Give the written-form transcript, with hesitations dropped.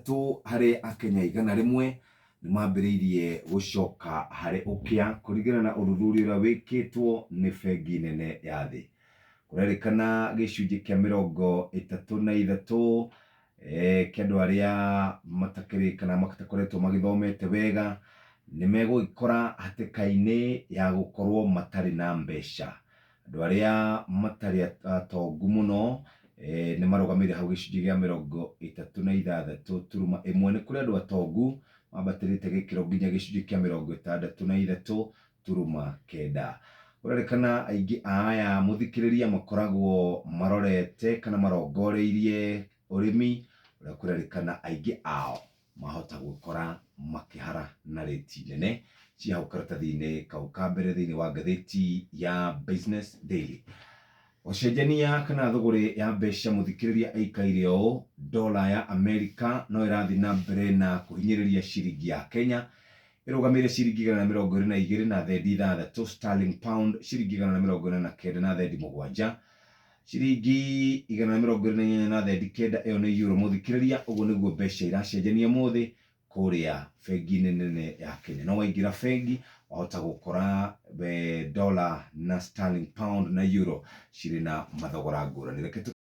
tu hari akenya igana rimwe nimambiriirie gucoka hari ukia kuringana na uthuthuria uria wikitwo ni bengi nene ya thi. Kurerikana gicunji kia 33 kia andu aria matakiri kana matakoretwo magithomete wega nimegwikora hatikaini ya gukorwo matari na mbeca. Andu aria matari atongu muno ni marugamire hau gicunji gia 36.1 ni kuri andu atongu mambatirite gikiro nginya gicunji kia 63.9. Kurerikana aingi aya muthikiriria makoragwo marorete kana marongoreirie urimi uria kurerikana aingi ao mahota gukora makihara na rate nene cia hau karatathi-ini kau ka mbere thiini wa ngatheti ya Business Daily. Ucenjania kana thogori ya mbeca muthikiriria aikaire o dola ya Amerika no irathi na mbere na kuhinyiriria ciringi ya Kenya irugamire ciringi 122 na thendi 6, sterling pound ciringi 149 na thendi 7, ciringi 124 na thendi 9 iyo ni euro muthikiriria. Uguo niguo mbeca iracenjania muthi kuria bengi nene ya Kenya. No waingira bengi wahota gukora dola na sterling pound na euro ciri na mathogora ngurani.